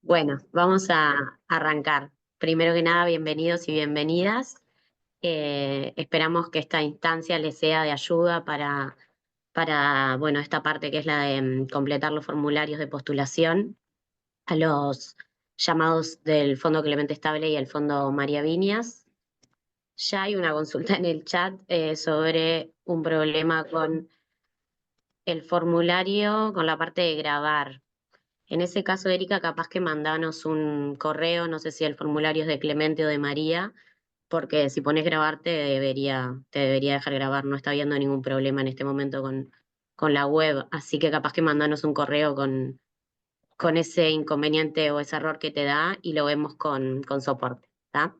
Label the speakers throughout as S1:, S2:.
S1: Bueno, vamos a arrancar. Primero que nada, bienvenidos y bienvenidas. Esperamos que esta instancia les sea de ayuda para esta parte que es la de completar los formularios de postulación a los llamados del Fondo Clemente Estable y el Fondo María Viñas. Ya hay una consulta en el chat sobre un problema con el formulario, con la parte de grabar. En ese caso, Erika, capaz que mandanos un correo, no sé si el formulario es de Clemente o de María, porque si pones grabar te debería dejar grabar, no está habiendo ningún problema en este momento con la web, así que capaz que mandanos un correo con ese inconveniente o ese error que te da y lo vemos con soporte, ¿está?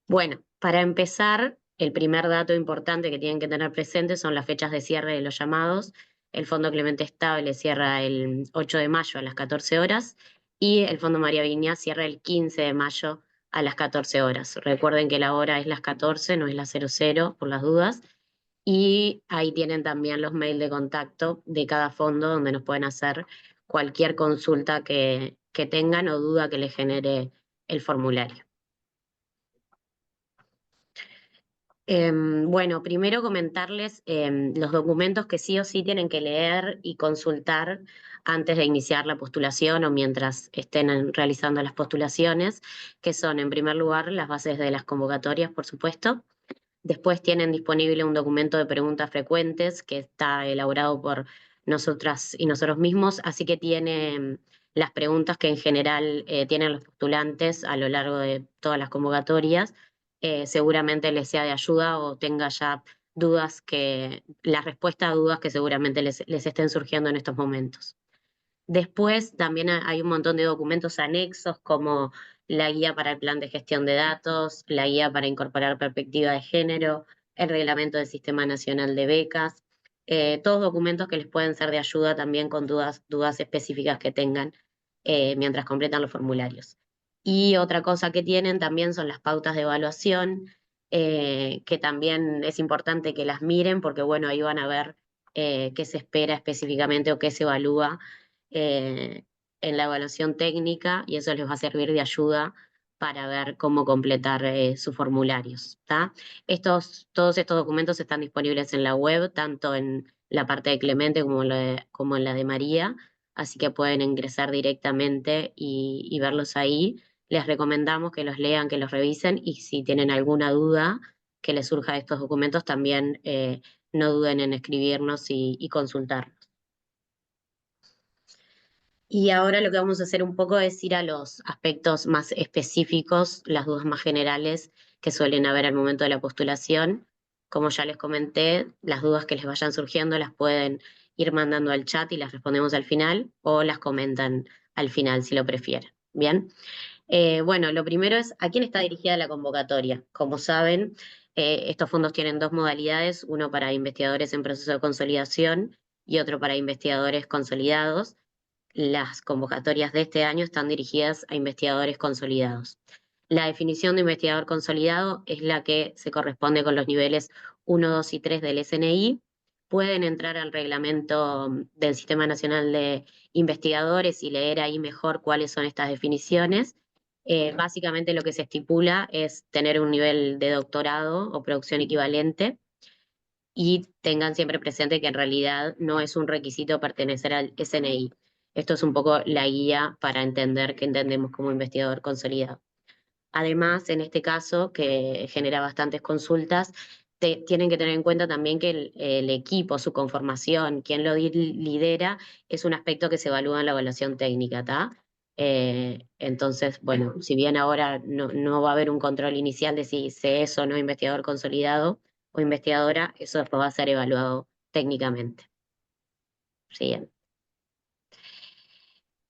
S1: Bueno, para empezar, el primer dato importante que tienen que tener presente son las fechas de cierre de los llamados. El Fondo Clemente Estable cierra el 8 de mayo a las 14 horas y el Fondo María Viña cierra el 15 de mayo a las 14 horas. Recuerden que la hora es las 14, no es las 00, por las dudas. Y ahí tienen también los mails de contacto de cada fondo donde nos pueden hacer cualquier consulta que tengan o duda que les genere el formulario. Bueno, primero comentarles los documentos que sí o sí tienen que leer y consultar antes de iniciar la postulación o mientras estén realizando las postulaciones, que son en primer lugar las bases de las convocatorias, por supuesto. Después tienen disponible un documento de preguntas frecuentes que está elaborado por nosotras y nosotros mismos, así que tiene las preguntas que en general tienen los postulantes a lo largo de todas las convocatorias. Seguramente les sea de ayuda o tenga ya la respuesta a dudas que seguramente les estén surgiendo en estos momentos. Después también hay un montón de documentos anexos como la guía para el plan de gestión de datos, la guía para incorporar perspectiva de género, el reglamento del Sistema Nacional de Becas, todos documentos que les pueden ser de ayuda también con dudas específicas que tengan mientras completan los formularios. Y otra cosa que tienen también son las pautas de evaluación, que también es importante que las miren porque bueno, ahí van a ver qué se espera específicamente o qué se evalúa eh, en la evaluación técnica y eso les va a servir de ayuda para ver cómo completar sus formularios, ¿tá? Todos estos documentos están disponibles en la web, tanto en la parte de Clemente como en la de María, así que pueden ingresar directamente y verlos ahí. Les recomendamos que los lean, que los revisen y si tienen alguna duda que les surja de estos documentos, también no duden en escribirnos y consultarnos. Y ahora lo que vamos a hacer un poco es ir a los aspectos más específicos, las dudas más generales que suelen haber al momento de la postulación. Como ya les comenté, las dudas que les vayan surgiendo las pueden ir mandando al chat y las respondemos al final o las comentan al final si lo prefieren. Bien. Bueno, lo primero es a quién está dirigida la convocatoria. Como saben, estos fondos tienen dos modalidades, uno para investigadores en proceso de consolidación y otro para investigadores consolidados. Las convocatorias de este año están dirigidas a investigadores consolidados. La definición de investigador consolidado es la que se corresponde con los niveles 1, 2 y 3 del SNI. Pueden entrar al reglamento del Sistema Nacional de Investigadores y leer ahí mejor cuáles son estas definiciones. Básicamente lo que se estipula es tener un nivel de doctorado o producción equivalente y tengan siempre presente que en realidad no es un requisito pertenecer al SNI. Esto es un poco la guía para entender qué entendemos como investigador consolidado. Además, en este caso, que genera bastantes consultas, tienen que tener en cuenta también que el equipo, su conformación, quién lo lidera, es un aspecto que se evalúa en la evaluación técnica, ¿tá? Entonces, bueno, si bien ahora no va a haber un control inicial de si se es o no investigador consolidado o investigadora, eso después va a ser evaluado técnicamente. Siguiente.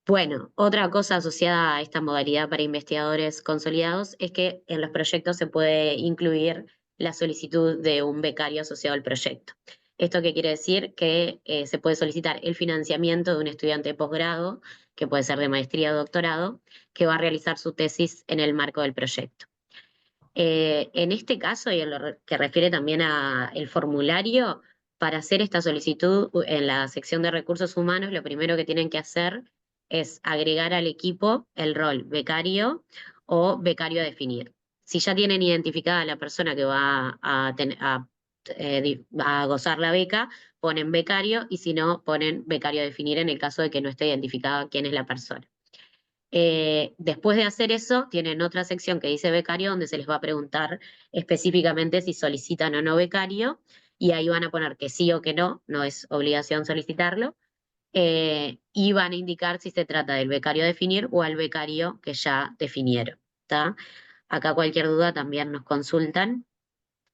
S1: Bueno, otra cosa asociada a esta modalidad para investigadores consolidados es que en los proyectos se puede incluir la solicitud de un becario asociado al proyecto. ¿Esto qué quiere decir? Que se puede solicitar el financiamiento de un estudiante de posgrado, que puede ser de maestría o doctorado, que va a realizar su tesis en el marco del proyecto. En este caso, y en lo que refiere también al formulario, para hacer esta solicitud en la sección de recursos humanos, lo primero que tienen que hacer es agregar al equipo el rol becario o becario a definir. Si ya tienen identificada a la persona que va a gozar la beca, ponen becario y si no, ponen becario a definir en el caso de que no esté identificada quién es la persona. Después de hacer eso, tienen otra sección que dice becario, donde se les va a preguntar específicamente si solicitan o no becario, y ahí van a poner que sí o que no, no es obligación solicitarlo, y van a indicar si se trata del becario a definir o al becario que ya definieron, ¿tá? Acá cualquier duda también nos consultan.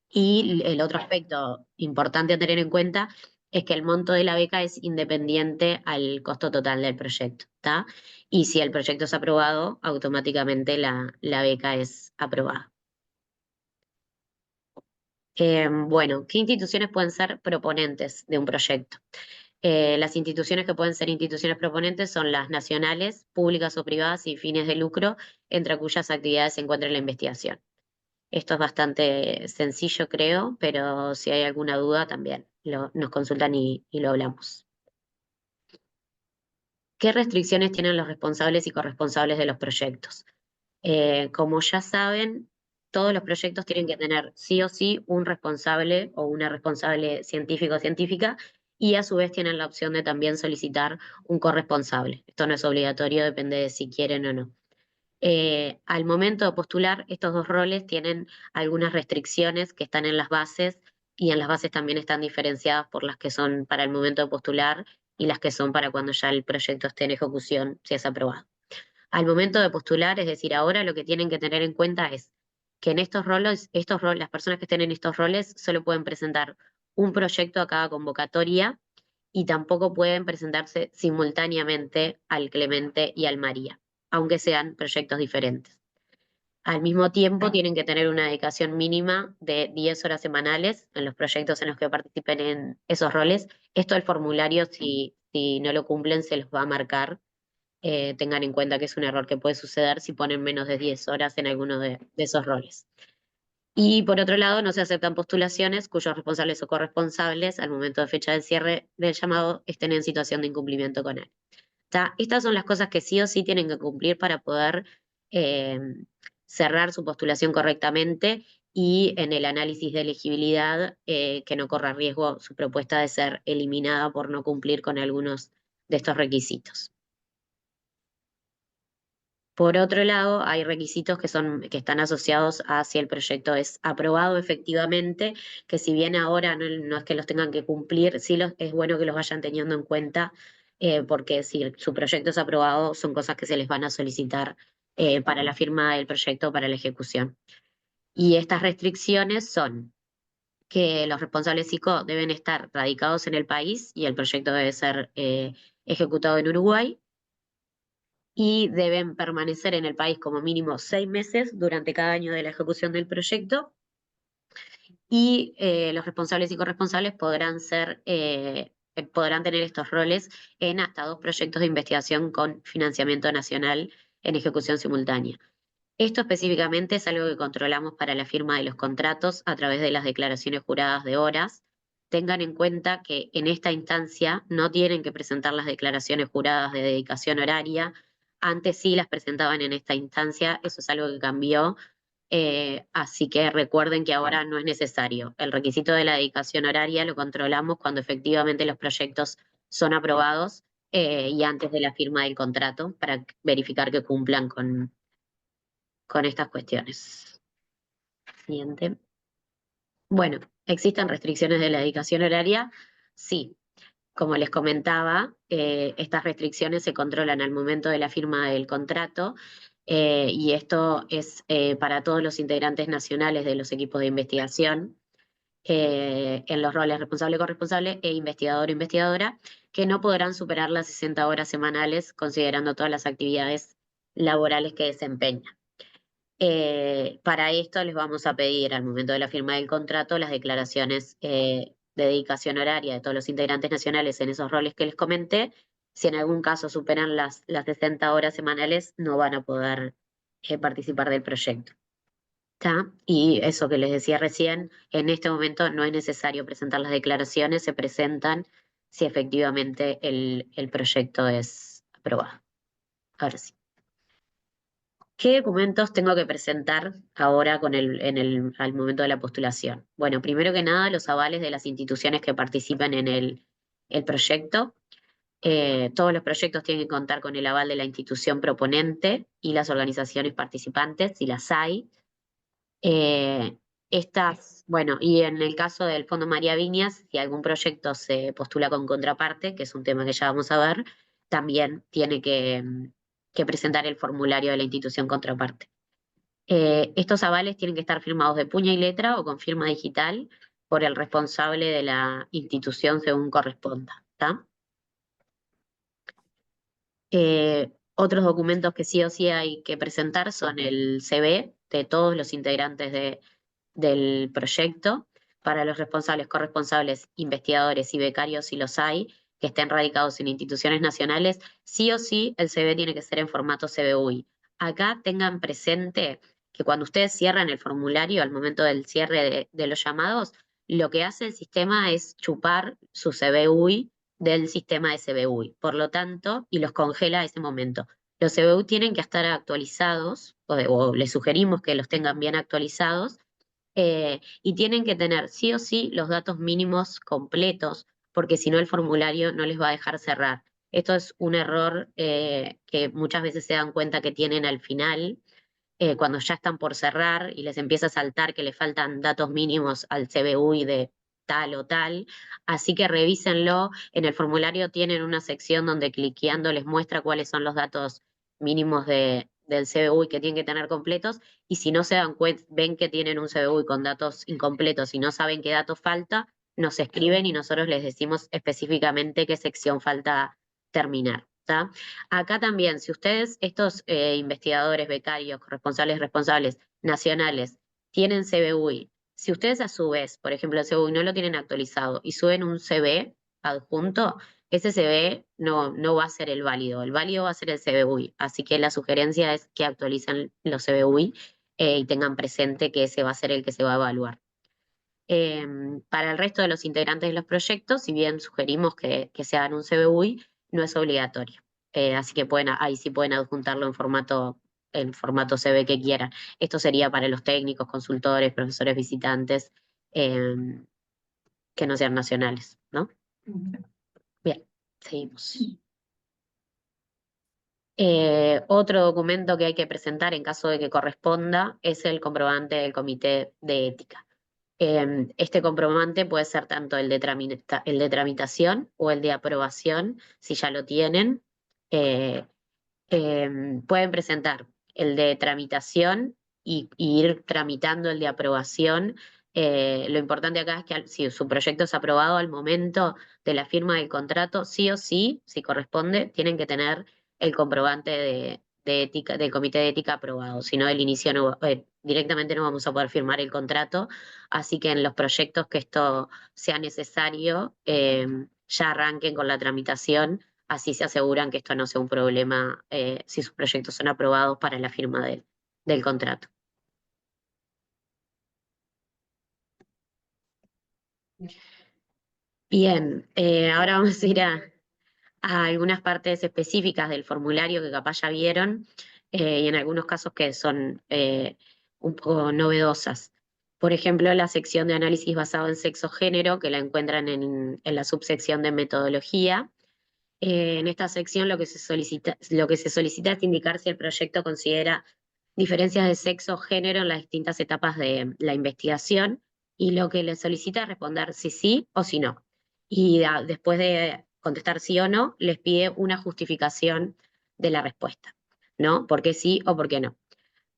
S1: Y el otro aspecto importante a tener en cuenta es que el monto de la beca es independiente al costo total del proyecto, ¿tá? Y si el proyecto es aprobado, automáticamente la beca es aprobada. Bueno, ¿qué instituciones pueden ser proponentes de un proyecto? Las instituciones que pueden ser instituciones proponentes son las nacionales, públicas o privadas sin fines de lucro, entre cuyas actividades se encuentra la investigación. Esto es bastante sencillo, creo, pero si hay alguna duda también nos consultan y lo hablamos. ¿Qué restricciones tienen los responsables y corresponsables de los proyectos? Como ya saben, todos los proyectos tienen que tener sí o sí un responsable o una responsable científico o científica y a su vez tienen la opción de también solicitar un corresponsable. Esto no es obligatorio, depende de si quieren o no. Al momento de postular, estos dos roles tienen algunas restricciones que están en las bases y en las bases también están diferenciadas por las que son para el momento de postular y las que son para cuando ya el proyecto esté en ejecución, si es aprobado. Al momento de postular, es decir, ahora lo que tienen que tener en cuenta es que en las personas que estén en estos roles solo pueden presentar un proyecto a cada convocatoria y tampoco pueden presentarse simultáneamente al Clemente y al María, aunque sean proyectos diferentes. Al mismo tiempo, tienen que tener una dedicación mínima de 10 horas semanales en los proyectos en los que participen en esos roles. Esto el formulario, si no lo cumplen, se los va a marcar. Tengan en cuenta que es un error que puede suceder si ponen menos de 10 horas en alguno de esos roles. Y por otro lado, no se aceptan postulaciones cuyos responsables o corresponsables al momento de fecha del cierre del llamado estén en situación de incumplimiento con él. Estas son las cosas que sí o sí tienen que cumplir para poder eh, cerrar su postulación correctamente y en el análisis de elegibilidad que no corra riesgo su propuesta de ser eliminada por no cumplir con algunos de estos requisitos. Por otro lado, hay requisitos que están asociados a si el proyecto es aprobado efectivamente, que si bien ahora no es que los tengan que cumplir, sí es bueno que los vayan teniendo en cuenta, porque si su proyecto es aprobado, son cosas que se les van a solicitar para la firma del proyecto, para la ejecución. Y estas restricciones son que los responsables ICO deben estar radicados en el país y el proyecto debe ser ejecutado en Uruguay y deben permanecer en el país como mínimo 6 meses durante cada año de la ejecución del proyecto y los responsables y corresponsables podrán tener estos roles en hasta 2 proyectos de investigación con financiamiento nacional en ejecución simultánea. Esto específicamente es algo que controlamos para la firma de los contratos a través de las declaraciones juradas de horas. Tengan en cuenta que en esta instancia no tienen que presentar las declaraciones juradas de dedicación horaria. Antes sí las presentaban en esta instancia, eso es algo que cambió. Así que recuerden que ahora no es necesario. El requisito de la dedicación horaria lo controlamos cuando efectivamente los proyectos son aprobados y antes de la firma del contrato para verificar que cumplan con estas cuestiones. Siguiente. Bueno, ¿existen restricciones de la dedicación horaria? Sí. Como les comentaba, estas restricciones se controlan al momento de la firma del contrato y esto es para todos los integrantes nacionales de los equipos de investigación en los roles responsable, corresponsable e investigador o investigadora, que no podrán superar las 60 horas semanales considerando todas las actividades laborales que desempeñan. Para esto les vamos a pedir al momento de la firma del contrato las declaraciones de dedicación horaria de todos los integrantes nacionales en esos roles que les comenté. Si en algún caso superan las 60 horas semanales, no van a poder participar del proyecto. ¿Está? Y eso que les decía recién, en este momento no es necesario presentar las declaraciones, se presentan si efectivamente el proyecto es aprobado. Ahora sí. ¿Qué documentos tengo que presentar ahora al momento de la postulación? Bueno, primero que nada, los avales de las instituciones que participan en el proyecto. Todos los proyectos tienen que contar con el aval de la institución proponente y las organizaciones participantes, si las hay. Eh, bueno, y en el caso del Fondo María Viñas, si algún proyecto se postula con contraparte, que es un tema que ya vamos a ver, también tiene que presentar el formulario de la institución contraparte. Estos avales tienen que estar firmados de puño y letra o con firma digital por el responsable de la institución según corresponda, ¿está? Otros documentos que sí o sí hay que presentar son el CV de todos los integrantes del proyecto, para los responsables, corresponsables, investigadores y becarios, si los hay, que estén radicados en instituciones nacionales, sí o sí el CV tiene que ser en formato CBUI. Acá tengan presente que cuando ustedes cierran el formulario, al momento del cierre de los llamados, lo que hace el sistema es chupar su CBUI del sistema de CBUI, por lo tanto, y los congela a ese momento. Los CBU tienen que estar actualizados, o les sugerimos que los tengan bien actualizados, y tienen que tener sí o sí los datos mínimos completos, porque si no el formulario no les va a dejar cerrar. Esto es un error que muchas veces se dan cuenta que tienen al final, cuando ya están por cerrar y les empieza a saltar que le faltan datos mínimos al CBUI de tal o tal. Así que revísenlo. En el formulario tienen una sección donde cliqueando les muestra cuáles son los datos mínimos del CBUI que tienen que tener completos. Y si no se dan cuenta, ven que tienen un CBUI con datos incompletos y no saben qué datos falta, nos escriben y nosotros les decimos específicamente qué sección falta terminar. ¿Tá? Acá también, si ustedes, estos investigadores, becarios, corresponsales, responsables nacionales, tienen CBUI, si ustedes a su vez, por ejemplo, el CBUI no lo tienen actualizado y suben un CB adjunto, ese CB no va a ser el válido va a ser el CBUI. Así que la sugerencia es que actualicen los CBUI y tengan presente que ese va a ser el que se va a evaluar. Para el resto de los integrantes de los proyectos, si bien sugerimos que se hagan un CBUI, no es obligatorio. Así que ahí sí pueden adjuntarlo en formato CB que quieran. Esto sería para los técnicos, consultores, profesores visitantes, que no sean nacionales, ¿no? Bien, seguimos. Otro documento que hay que presentar en caso de que corresponda es el comprobante del Comité de Ética. Este comprobante puede ser tanto el de tramitación o el de aprobación, si ya lo tienen. Eh, Pueden presentar el de tramitación y ir tramitando el de aprobación. Lo importante acá es que si su proyecto es aprobado al momento de la firma del contrato, sí o sí, si corresponde, tienen que tener el comprobante de ética, del comité de ética aprobado. Si no, directamente no vamos a poder firmar el contrato. Así que en los proyectos que esto sea necesario, ya arranquen con la tramitación. Así se aseguran que esto no sea un problema si sus proyectos son aprobados para la firma del contrato. Bien, ahora vamos a ir a algunas partes específicas del formulario que capaz ya vieron y en algunos casos que son un poco novedosas. Por ejemplo, la sección de análisis basado en sexo-género, que la encuentran en la subsección de metodología. En esta sección lo que se solicita es indicar si el proyecto considera diferencias de sexo o género en las distintas etapas de la investigación y lo que le solicita es responder si sí o si no. Y después de contestar sí o no, les pide una justificación de la respuesta, ¿no? ¿Por qué sí o por qué no?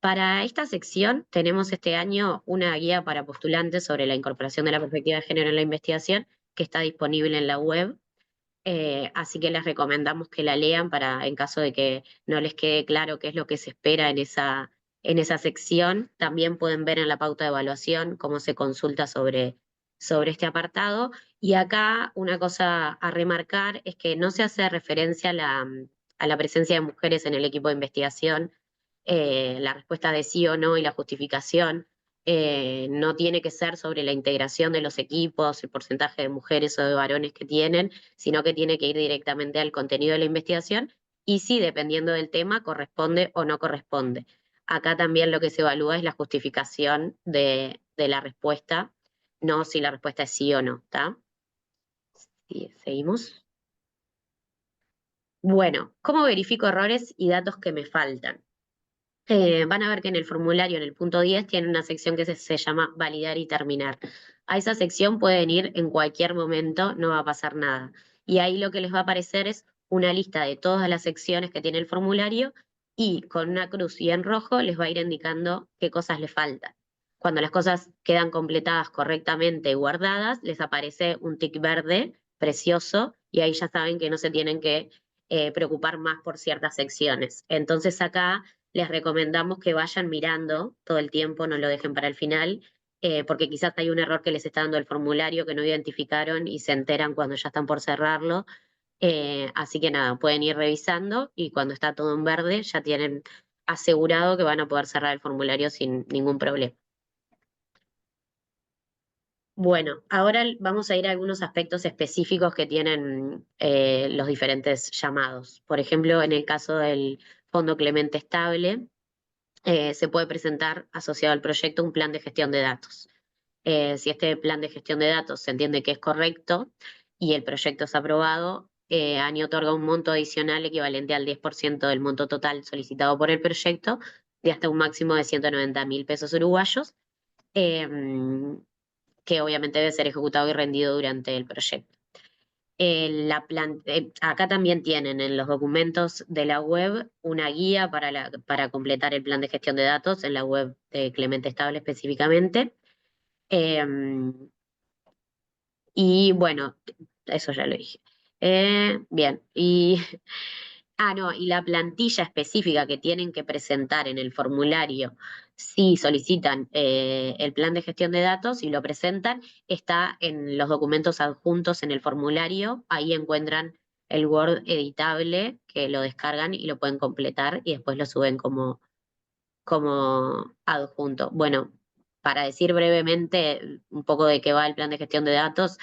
S1: Para esta sección tenemos este año una guía para postulantes sobre la incorporación de la perspectiva de género en la investigación que está disponible en la web. Así que les recomendamos que la lean para, en caso de que no les quede claro qué es lo que se espera en esa sección, también pueden ver en la pauta de evaluación cómo se consulta sobre este apartado. Y acá una cosa a remarcar es que no se hace referencia a la presencia de mujeres en el equipo de investigación. La respuesta de sí o no y la justificación no tiene que ser sobre la integración de los equipos, el porcentaje de mujeres o de varones que tienen, sino que tiene que ir directamente al contenido de la investigación y si dependiendo del tema corresponde o no corresponde. Acá también lo que se evalúa es la justificación de la respuesta, no si la respuesta es sí o no, ¿está? Sí, seguimos. Bueno, ¿cómo verifico errores y datos que me faltan? Van a ver que en el formulario, en el punto 10, tiene una sección que se llama validar y terminar. A esa sección pueden ir en cualquier momento, no va a pasar nada. Y ahí lo que les va a aparecer es una lista de todas las secciones que tiene el formulario y con una cruz y en rojo les va a ir indicando qué cosas les faltan. Cuando las cosas quedan completadas correctamente y guardadas, les aparece un tic verde precioso y ahí ya saben que no se tienen que preocupar más por ciertas secciones. Entonces acá les recomendamos que vayan mirando todo el tiempo, no lo dejen para el final, porque quizás hay un error que les está dando el formulario que no identificaron y se enteran cuando ya están por cerrarlo. Así que nada, pueden ir revisando y cuando está todo en verde ya tienen asegurado que van a poder cerrar el formulario sin ningún problema. Bueno, ahora vamos a ir a algunos aspectos específicos que tienen los diferentes llamados. Por ejemplo, en el caso del Fondo Clemente Estable, se puede presentar asociado al proyecto un plan de gestión de datos. Si este plan de gestión de datos se entiende que es correcto y el proyecto es aprobado, ANI otorga un monto adicional equivalente al 10% del monto total solicitado por el proyecto, de hasta un máximo de 190.000 pesos uruguayos, que obviamente debe ser ejecutado y rendido durante el proyecto. Acá también tienen en los documentos de la web una guía para completar el plan de gestión de datos en la web de Clemente Estable específicamente. Y bueno, eso ya lo dije. Bien, no, y la plantilla específica que tienen que presentar en el formulario si solicitan el plan de gestión de datos y lo presentan, está en los documentos adjuntos en el formulario. Ahí encuentran el Word editable que lo descargan y lo pueden completar y después lo suben como adjunto. Bueno, para decir brevemente un poco de qué va el plan de gestión de datos,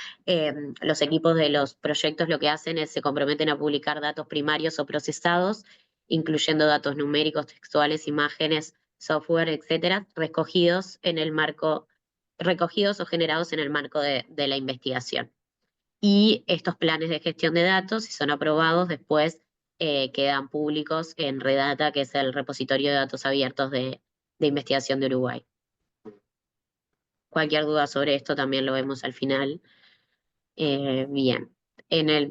S1: los equipos de los proyectos lo que hacen es se comprometen a publicar datos primarios o procesados, incluyendo datos numéricos, textuales, imágenes, software, etcétera, recogidos o generados en el marco de la investigación. Y estos planes de gestión de datos, si son aprobados, después quedan públicos en Redata, que es el repositorio de datos abiertos de investigación de Uruguay. Cualquier duda sobre esto también lo vemos al final. Bien,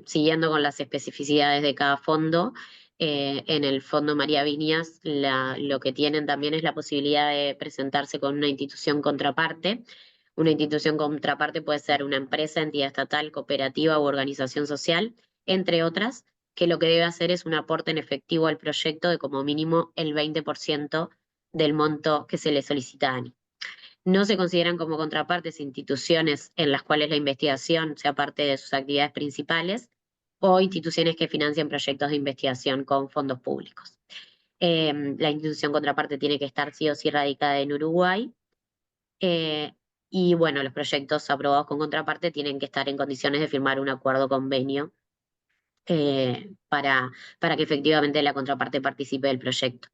S1: siguiendo con las especificidades de cada fondo, en el Fondo María Viñas lo que tienen también es la posibilidad de presentarse con una institución contraparte. Una institución contraparte puede ser una empresa, entidad estatal, cooperativa u organización social, entre otras, que lo que debe hacer es un aporte en efectivo al proyecto de como mínimo el 20% del monto que se le solicita a ANI. No se consideran como contrapartes instituciones en las cuales la investigación sea parte de sus actividades principales o instituciones que financian proyectos de investigación con fondos públicos. La institución contraparte tiene que estar sí o sí radicada en Uruguay. Y bueno, los proyectos aprobados con contraparte tienen que estar en condiciones de firmar un acuerdo convenio para que efectivamente la contraparte participe del proyecto.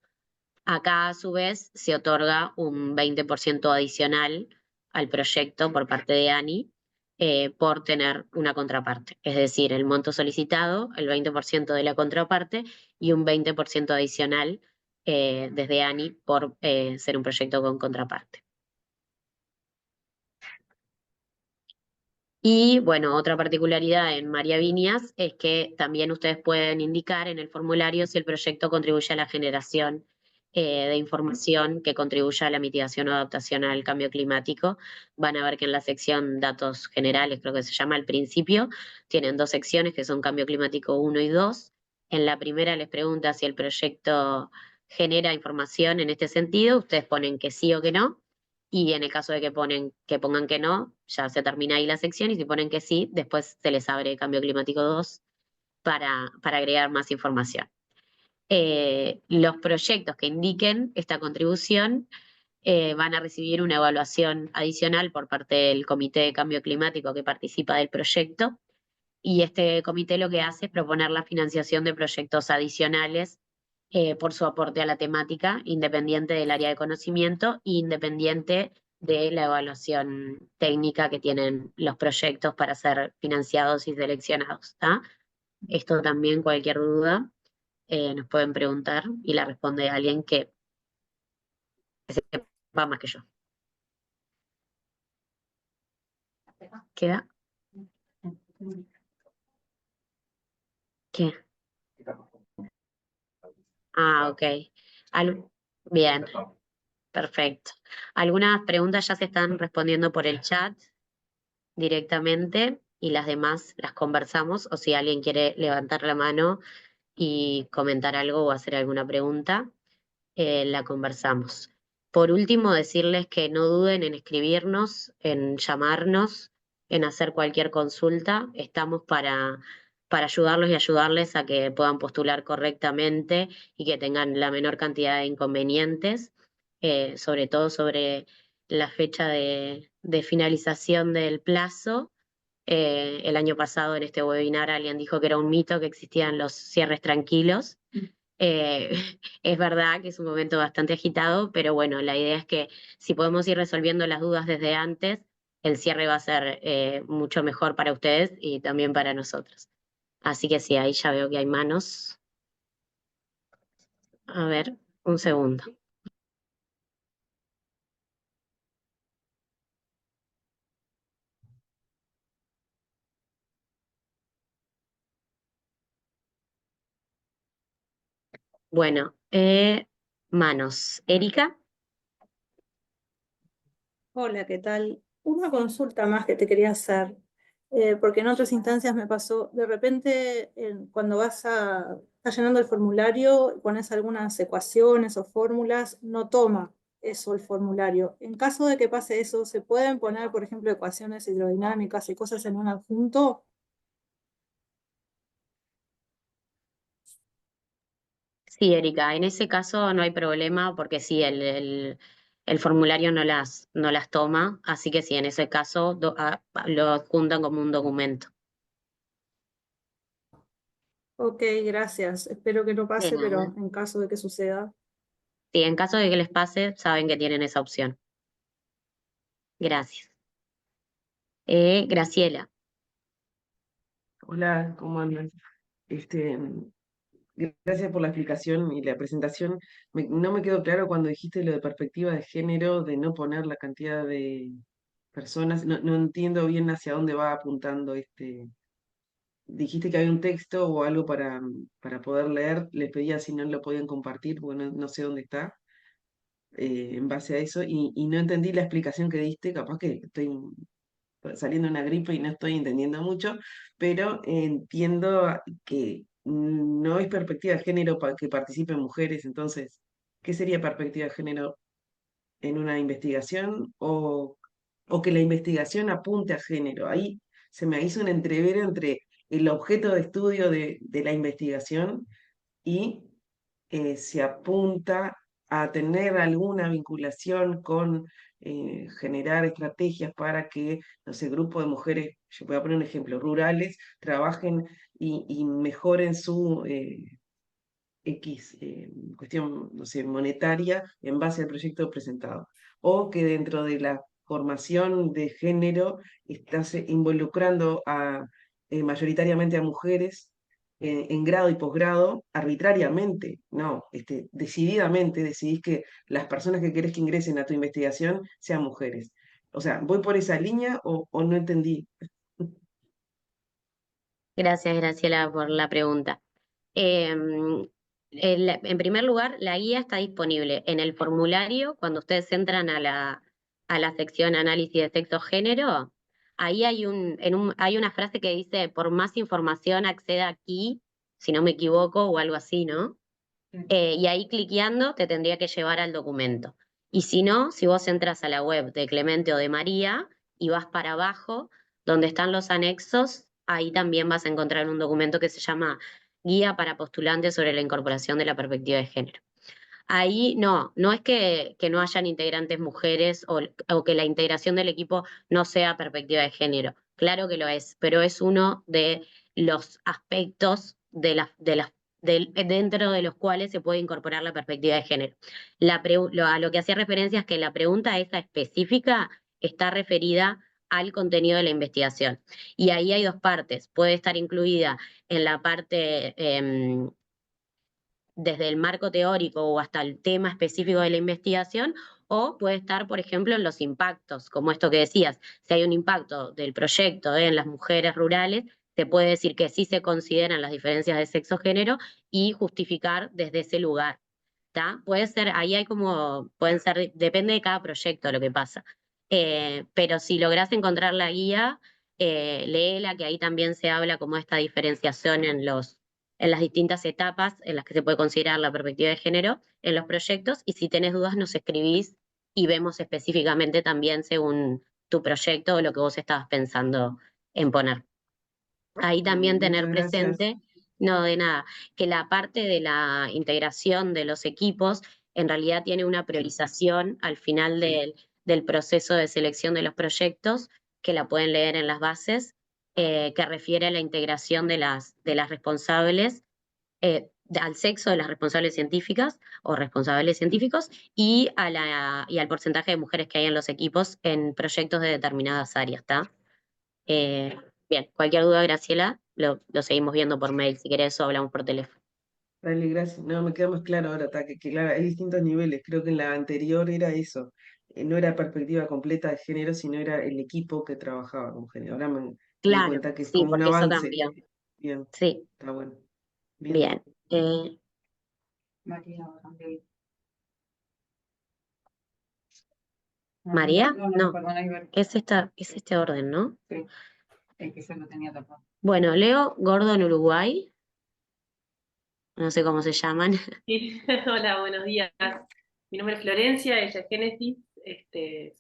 S1: Acá, a su vez, se otorga un 20% adicional al proyecto por parte de ANI por tener una contraparte. Es decir, el monto solicitado, el 20% de la contraparte y un 20% adicional desde ANI por ser un proyecto con contraparte. Y bueno, otra particularidad en María Viñas es que también ustedes pueden indicar en el formulario si el proyecto contribuye a la generación de información que contribuya a la mitigación o adaptación al cambio climático. Van a ver que en la sección datos generales, creo que se llama al principio, tienen dos secciones que son cambio climático 1 y 2. En la primera les pregunta si el proyecto genera información en este sentido, ustedes ponen que sí o que no. Y en el caso de que pongan que no, ya se termina ahí la sección, y si ponen que sí, después se les abre Cambio Climático 2 para agregar más información. Los proyectos que indiquen esta contribución van a recibir una evaluación adicional por parte del Comité de Cambio Climático que participa del proyecto, y este comité lo que hace es proponer la financiación de proyectos adicionales por su aporte a la temática, independiente del área de conocimiento e independiente de la evaluación técnica que tienen los proyectos para ser financiados y seleccionados. ¿Tá? Esto también, cualquier duda, nos pueden preguntar y la responde alguien que sepa más que yo. ¿Queda? ¿Qué? Ah, ok. Bien, perfecto. Algunas preguntas ya se están respondiendo por el chat directamente y las demás las conversamos, o si alguien quiere levantar la mano y comentar algo o hacer alguna pregunta, la conversamos. Por último, decirles que no duden en escribirnos, en llamarnos, en hacer cualquier consulta. Estamos para ayudarlos y ayudarles a que puedan postular correctamente y que tengan la menor cantidad de inconvenientes, sobre todo sobre la fecha de finalización del plazo. El año pasado en este webinar alguien dijo que era un mito que existían los cierres tranquilos. Eh, es verdad que es un momento bastante agitado, pero bueno, la idea es que si podemos ir resolviendo las dudas desde antes, el cierre va a ser mucho mejor para ustedes y también para nosotros. Así que sí, ahí ya veo que hay manos. A ver, un segundo. Bueno, manos. Erika,
S2: Hola, ¿qué tal? Una consulta más que te quería hacer, porque en otras instancias me pasó, de repente cuando estás llenando el formulario, pones algunas ecuaciones o fórmulas, no toma eso el formulario. En caso de que pase eso, ¿se pueden poner, por ejemplo, ecuaciones hidrodinámicas y cosas en un adjunto?
S1: sí, Erika, en ese caso no hay problema porque sí, el formulario no las toma, así que sí, en ese caso lo adjuntan como un documento.
S2: Ok, gracias. Espero que no
S1: De
S2: pase,
S1: nada.
S2: pero en caso de que suceda.
S1: Sí, en caso de que les pase, saben que tienen esa opción. Gracias. Graciela,
S3: Hola, ¿cómo andan? Este, Gracias por la explicación y la presentación. No me quedó claro cuando dijiste lo de perspectiva de género, de no poner la cantidad de personas. No entiendo bien hacia dónde va apuntando este. Dijiste que había un texto o algo para poder leer. Les pedía si no lo podían compartir, porque no sé dónde está, en base a eso. Y no entendí la explicación que diste, capaz que estoy saliendo una gripe y no estoy entendiendo mucho, pero entiendo que no es perspectiva de género para que participen mujeres, entonces, ¿qué sería perspectiva de género en una investigación o que la investigación apunte a género? Ahí se me hizo un entrevero entre el objeto de estudio de la investigación y se apunta a tener alguna vinculación con generar estrategias para que, no sé, grupos de mujeres, yo voy a poner un ejemplo, rurales, trabajen y mejoren su X cuestión, no sé, monetaria en base al proyecto presentado. O que dentro de la formación de género estás involucrando mayoritariamente a mujeres en grado y posgrado arbitrariamente, no, decididamente decidís que las personas que querés que ingresen a tu investigación sean mujeres. O sea, ¿voy por esa línea o no entendí?
S1: gracias Graciela por la pregunta. En primer lugar, la guía está disponible en el formulario. Cuando ustedes entran a la sección análisis de sexo-género, ahí hay una frase que dice, por más información acceda aquí, si no me equivoco, o algo así, ¿no? Y ahí cliqueando te tendría que llevar al documento. Y si no, si vos entras a la web de Clemente o de María y vas para abajo, donde están los anexos, ahí también vas a encontrar un documento que se llama Guía para postulantes sobre la incorporación de la perspectiva de género. Ahí no es que no hayan integrantes mujeres o que la integración del equipo no sea perspectiva de género. claro que lo es, pero es uno de los aspectos dentro de los cuales se puede incorporar la perspectiva de género. A lo que hacía referencia es que la pregunta esa específica está referida al contenido de la investigación. Y ahí hay dos partes. Puede estar incluida en la parte desde el marco teórico o hasta el tema específico de la investigación, o puede estar, por ejemplo, en los impactos, como esto que decías, si hay un impacto del proyecto en las mujeres rurales, se puede decir que sí se consideran las diferencias de sexo-género y justificar desde ese lugar. ¿Tá? Puede ser, ahí hay como, pueden ser, depende de cada proyecto lo que pasa. Pero si lográs encontrar la guía, léela, que ahí también se habla como esta diferenciación en las distintas etapas en las que se puede considerar la perspectiva de género en los proyectos, y si tenés dudas nos escribís y vemos específicamente también según tu proyecto o lo que vos estabas pensando en poner. Ahí también tener
S3: Muchas gracias.
S1: presente, no de nada, que la parte de la integración de los equipos en realidad tiene una priorización al final del proceso de selección de los proyectos, que la pueden leer en las bases, que refiere a la integración de las responsables, al sexo de las responsables científicas o responsables científicos y al porcentaje de mujeres que hay en los equipos en proyectos de determinadas áreas, ¿está? Eh, Bien, cualquier duda, Graciela, lo seguimos viendo por mail, si querés, o hablamos por teléfono.
S3: Dale, gracias. No, me queda más claro ahora, que claro, hay distintos niveles. Creo que en la anterior era eso. No era perspectiva completa de género, sino era el equipo que trabajaba con género. Ahora me doy
S1: Claro,
S3: cuenta que es
S1: sí,
S3: como un
S1: porque eso
S3: avance.
S1: cambió.
S3: Bien,
S1: Sí,
S3: está bueno. Bien.
S1: bien. Eh, María, no, es este orden, ¿no? Bueno, Leo, Gordo en Uruguay, no sé cómo se llaman.
S4: Sí. Hola, buenos días. Mi nombre es Florencia, ella es Génesis.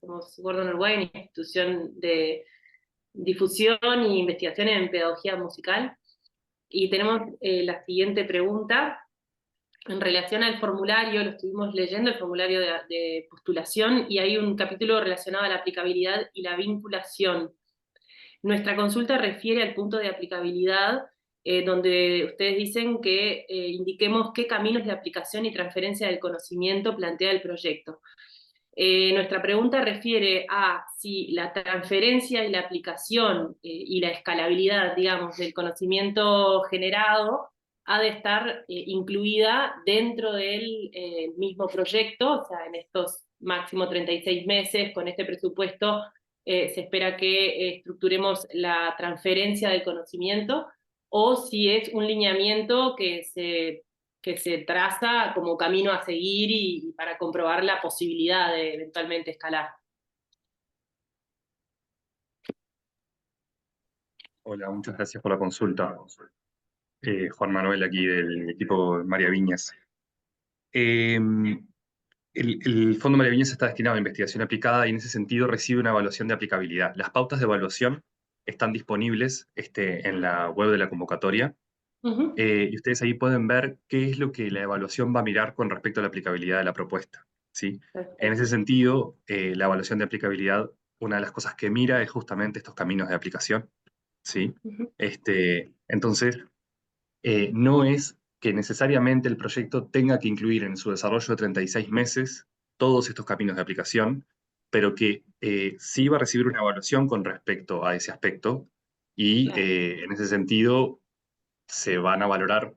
S4: Somos Gordon Uruguay, una institución de difusión e investigación en pedagogía musical. Y tenemos la siguiente pregunta. En relación al formulario, lo estuvimos leyendo, el formulario de postulación, y hay un capítulo relacionado a la aplicabilidad y la vinculación. Nuestra consulta refiere al punto de aplicabilidad, donde ustedes dicen que indiquemos qué caminos de aplicación y transferencia del conocimiento plantea el proyecto. Nuestra pregunta refiere a si la transferencia y la aplicación y la escalabilidad, digamos, del conocimiento generado ha de estar incluida dentro del mismo proyecto, o sea, en estos máximo 36 meses, con este presupuesto, se espera que estructuremos la transferencia del conocimiento, o si es un lineamiento que se traza como camino a seguir y para comprobar la posibilidad de eventualmente escalar.
S5: Hola, muchas gracias por la consulta. Juan Manuel aquí del equipo María Viñas. El Fondo María Viñas está destinado a investigación aplicada y en ese sentido recibe una evaluación de aplicabilidad. Las pautas de evaluación están disponibles en la web de la convocatoria. Y ustedes ahí pueden ver qué es lo que la evaluación va a mirar con respecto a la aplicabilidad de la propuesta, ¿sí? En ese sentido, la evaluación de aplicabilidad, una de las cosas que mira es justamente estos caminos de aplicación, ¿sí? Entonces, no es que necesariamente el proyecto tenga que incluir en su desarrollo de 36 meses todos estos caminos de aplicación, pero que sí va a recibir una evaluación con respecto a ese aspecto y en ese sentido se van a valorar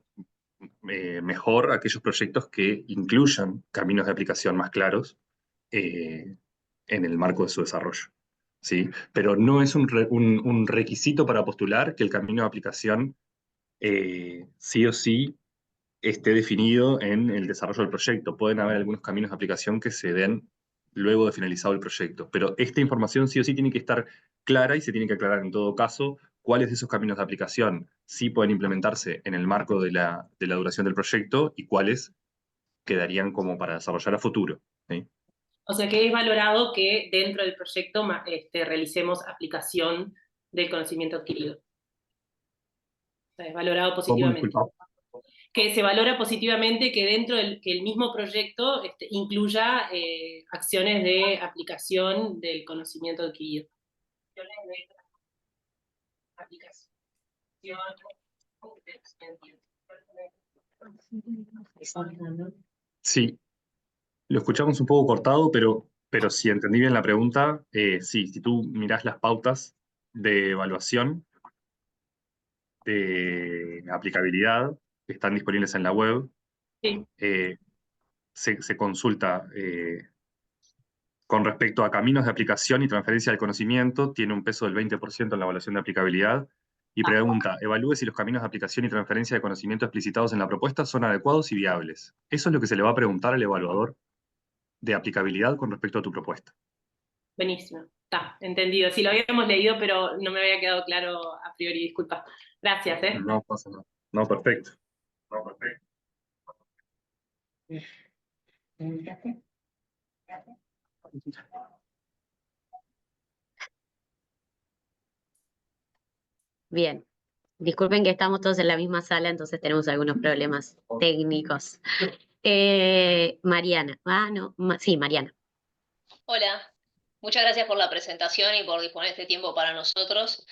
S5: mejor aquellos proyectos que incluyan caminos de aplicación más claros en el marco de su desarrollo. ¿Sí? Pero no es un requisito para postular que el camino de aplicación sí o sí esté definido en el desarrollo del proyecto. Pueden haber algunos caminos de aplicación que se den luego de finalizado el proyecto, pero esta información sí o sí tiene que estar clara y se tiene que aclarar en todo caso cuáles de esos caminos de aplicación sí pueden implementarse en el marco de la duración del proyecto y cuáles quedarían como para desarrollar a futuro, ¿sí?
S4: O sea que es valorado que dentro del proyecto realicemos aplicación del conocimiento adquirido. O sea, es valorado
S5: ¿Cómo?
S4: positivamente.
S5: Disculpa.
S4: Que se valora positivamente que dentro que el mismo proyecto incluya acciones de aplicación del conocimiento adquirido.
S5: Sí, lo escuchamos un poco cortado, pero si entendí bien la pregunta, sí, si tú mirás las pautas de evaluación de aplicabilidad que están disponibles en la web,
S4: Sí.
S5: se consulta con respecto a caminos de aplicación y transferencia del conocimiento, tiene un peso del 20% en la evaluación de aplicabilidad, y pregunta, evalúe si los caminos de aplicación y transferencia de conocimiento explicitados en la propuesta son adecuados y viables. Eso es lo que se le va a preguntar al evaluador de aplicabilidad con respecto a tu propuesta.
S4: Buenísimo, está, entendido. Sí, lo habíamos leído, pero no me había quedado claro a priori, disculpa. Gracias, ¿eh?
S5: No pasa nada. No, perfecto. No, perfecto.
S1: Bien. Disculpen que estamos todos en la misma sala, entonces tenemos algunos problemas técnicos. Mariana. Ah, no. Sí, Mariana.
S6: Hola, muchas gracias por la presentación y por disponer este tiempo para nosotros.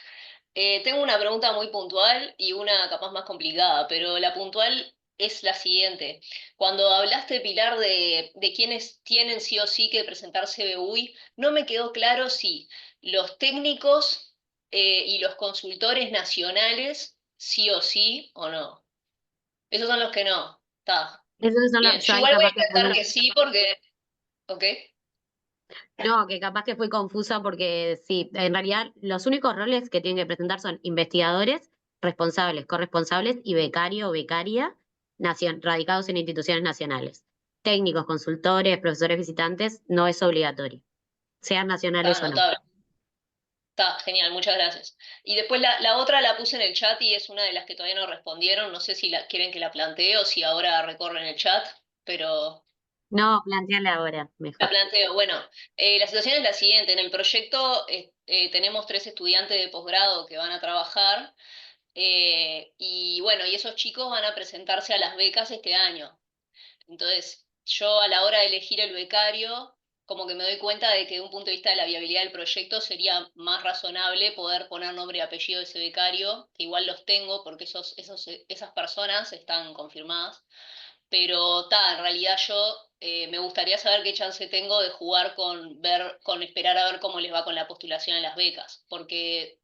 S6: Tengo una pregunta muy puntual y una capaz más complicada, pero la puntual es la siguiente. Cuando hablaste, Pilar, de quienes tienen sí o sí que presentar CBUI, no me quedó claro si los técnicos y los consultores nacionales sí o sí o no. Esos son los que no. Está.
S1: Esos son
S6: Bien,
S1: los,
S6: yo
S1: yo ahí
S6: igual voy a
S1: capaz que
S6: intentar que sí porque... ¿Ok?
S1: no, que capaz que fui confusa porque sí, en realidad los únicos roles que tienen que presentar son investigadores, responsables, corresponsables y becario o becaria radicados en instituciones nacionales. Técnicos, consultores, profesores visitantes, no es obligatorio, sean
S6: Está
S1: nacionales o no.
S6: anotado. Está genial, muchas gracias. Y después la otra la puse en el chat y es una de las que todavía no respondieron. No sé si quieren que la plantee o si ahora recorren el chat, pero
S1: No, planteala ahora,
S6: la
S1: mejor.
S6: planteo. Bueno, la situación es la siguiente. En el proyecto tenemos 3 estudiantes de posgrado que van a trabajar y bueno, y esos chicos van a presentarse a las becas este año. Entonces, yo a la hora de elegir el becario, como que me doy cuenta de que de un punto de vista de la viabilidad del proyecto sería más razonable poder poner nombre y apellido de ese becario, que igual los tengo porque esas personas están confirmadas. Pero en realidad yo me gustaría saber qué chance tengo de jugar con esperar a ver cómo les va con la postulación en las becas, porque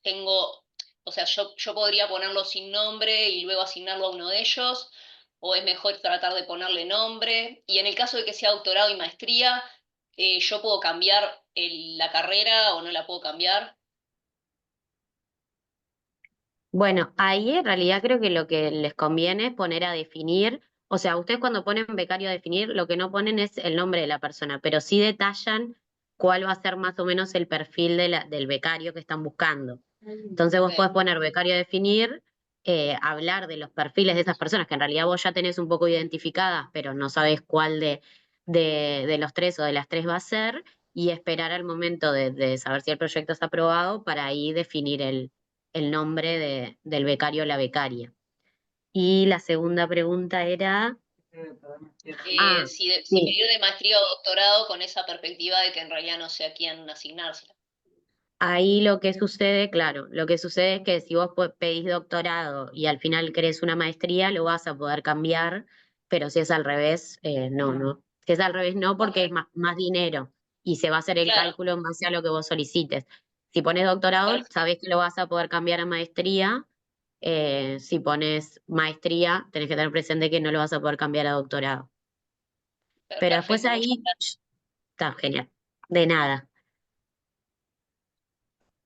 S6: o sea, yo podría ponerlo sin nombre y luego asignarlo a uno de ellos, o es mejor tratar de ponerle nombre, y en el caso de que sea doctorado y maestría, yo puedo cambiar la carrera o no la puedo cambiar.
S1: Bueno, ahí en realidad creo que lo que les conviene es poner a definir, o sea, ustedes cuando ponen becario a definir, lo que no ponen es el nombre de la persona, pero sí detallan cuál va a ser más o menos el perfil del becario que están buscando. Entonces vos
S6: Ok.
S1: podés poner becario a definir, hablar de los perfiles de esas personas que en realidad vos ya tenés un poco identificadas, pero no sabés cuál de los 3 o de las 3 va a ser, y esperar al momento de saber si el proyecto está aprobado para ahí definir el nombre del becario o la becaria. Y la segunda pregunta era,
S6: Si
S1: sí,
S6: pedir de maestría o doctorado con esa perspectiva de que en realidad no sé a quién asignársela.
S1: ahí lo que sucede, claro, lo que sucede es que si vos pedís doctorado y al final querés una maestría, lo vas a poder cambiar, pero si es al revés, no. Si es al revés, no, porque es más dinero y se va a hacer el
S6: Claro,
S1: cálculo en base a lo que vos solicites. Si pones doctorado, sabés que lo vas a poder cambiar a maestría. Si pones maestría, tenés que tener presente que no lo vas a poder cambiar a doctorado. Pero después
S6: perfecto, muchas
S1: ahí,
S6: gracias.
S1: está genial. De nada.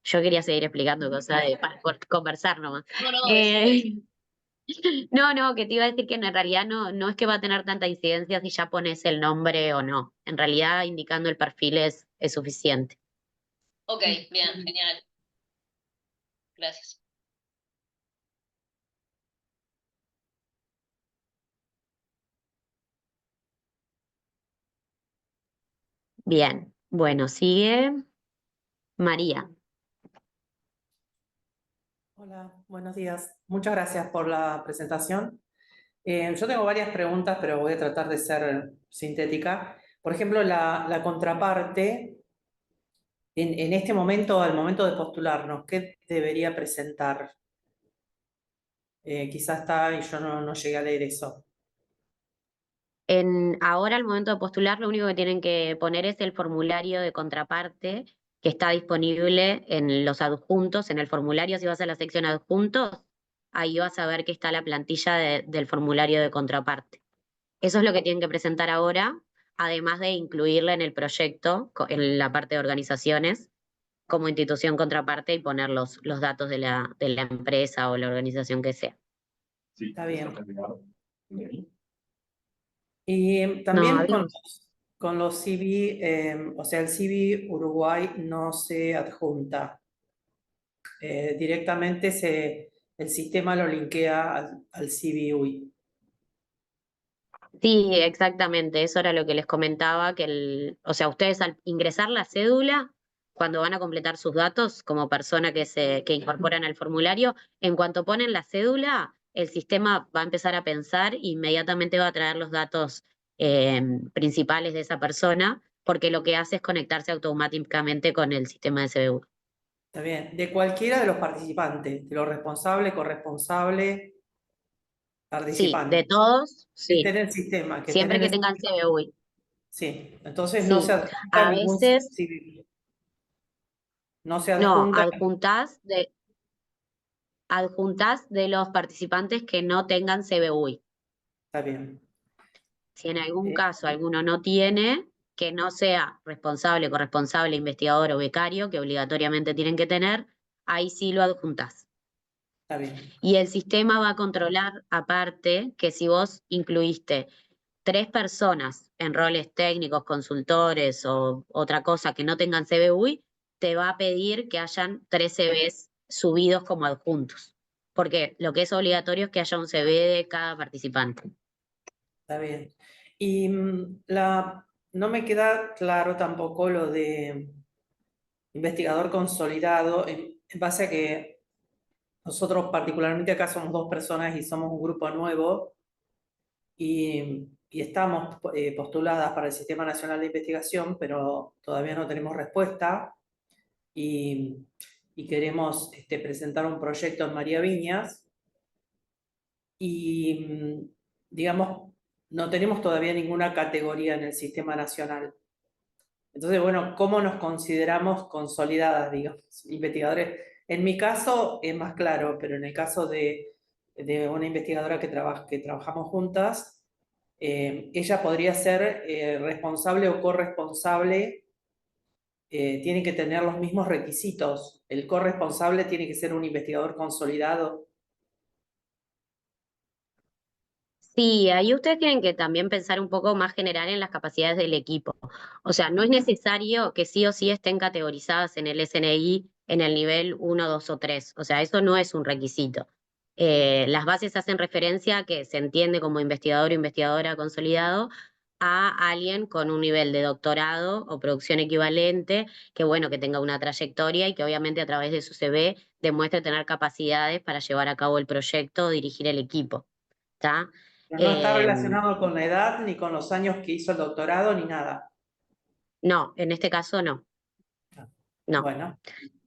S1: Yo quería seguir explicando cosas por conversar nomás.
S6: No, no,
S1: Eh, no, que te iba a decir que en realidad no es que va a tener tanta incidencia si ya pones el nombre o no. En realidad, indicando el perfil es suficiente.
S6: Ok, bien, genial. Gracias.
S1: Bien. Bueno, sigue María.
S7: Hola, buenos días. Muchas gracias por la presentación. Yo tengo varias preguntas, pero voy a tratar de ser sintética. Por ejemplo, la contraparte en este momento, al momento de postularnos, ¿qué debería presentar? Quizás está y yo no llegué a leer eso.
S1: Ahora, al momento de postular, lo único que tienen que poner es el formulario de contraparte que está disponible en los adjuntos. En el formulario, si vas a la sección adjuntos, ahí vas a ver que está la plantilla del formulario de contraparte. Eso es lo que tienen que presentar ahora, además de incluirla en el proyecto, en la parte de organizaciones, como institución contraparte y poner los datos de la empresa o la organización que sea.
S5: Sí,
S7: Está bien.
S5: bien.
S7: Y
S1: No,
S7: también con los CV, o sea, el CV Uruguay no se adjunta. Directamente el sistema lo linkea al CV UI.
S1: sí, exactamente, eso era lo que les comentaba, o sea, ustedes al ingresar la cédula, cuando van a completar sus datos como persona que incorporan al formulario, en cuanto ponen la cédula, el sistema va a empezar a pensar e inmediatamente va a traer los datos principales de esa persona, porque lo que hace es conectarse automáticamente con el sistema de CBU.
S7: Está bien. De cualquiera de los participantes, de los responsables, corresponsables,
S1: Sí,
S7: participantes.
S1: de todos,
S7: Que
S1: sí,
S7: estén en el sistema, que estén
S1: siempre
S7: en
S1: que
S7: el
S1: tengan
S7: sistema.
S1: CBU.
S7: Sí, entonces no se
S1: Sí,
S7: adjunta
S1: a
S7: ningún
S1: veces,
S7: CV. No se
S1: no,
S7: adjunta.
S1: adjuntás de los participantes que no tengan CBUI.
S7: Está bien.
S1: Si en algún
S7: Eh,
S1: caso alguno no tiene, que no sea responsable, corresponsable, investigador o becario, que obligatoriamente tienen que tener, ahí sí lo adjuntás.
S7: Está bien.
S1: Y el sistema va a controlar aparte que si vos incluiste 3 personas en roles técnicos, consultores o otra cosa que no tengan CBUI, te va a pedir que hayan 3 CVs subidos como adjuntos. Porque lo que es obligatorio es que haya un CV de cada participante.
S7: Está bien. Y no me queda claro tampoco lo de investigador consolidado, en base a que nosotros particularmente acá somos 2 personas y somos un grupo nuevo y estamos postuladas para el Sistema Nacional de Investigación, pero todavía no tenemos respuesta y, y queremos presentar un proyecto en María Viñas y, digamos, no tenemos todavía ninguna categoría en el Sistema Nacional. Entonces, bueno, ¿cómo nos consideramos consolidadas, digamos, investigadores? En mi caso es más claro, pero en el caso de una investigadora que trabajamos juntas, ella podría ser responsable o corresponsable, tiene que tener los mismos requisitos. El corresponsable tiene que ser un investigador consolidado.
S1: Sí, ahí ustedes tienen que también pensar un poco más general en las capacidades del equipo. O sea, no es necesario que sí o sí estén categorizadas en el SNI en el nivel 1, 2 o 3. O sea, eso no es un requisito. Las bases hacen referencia a que se entiende como investigador o investigadora consolidado a alguien con un nivel de doctorado o producción equivalente, que bueno, que tenga una trayectoria y que obviamente a través de su CV demuestre tener capacidades para llevar a cabo el proyecto o dirigir el equipo. ¿Está?
S7: Pero no está relacionado con la edad, ni con los años que hizo el doctorado, ni nada.
S1: No, en este caso no. No.
S7: Bueno,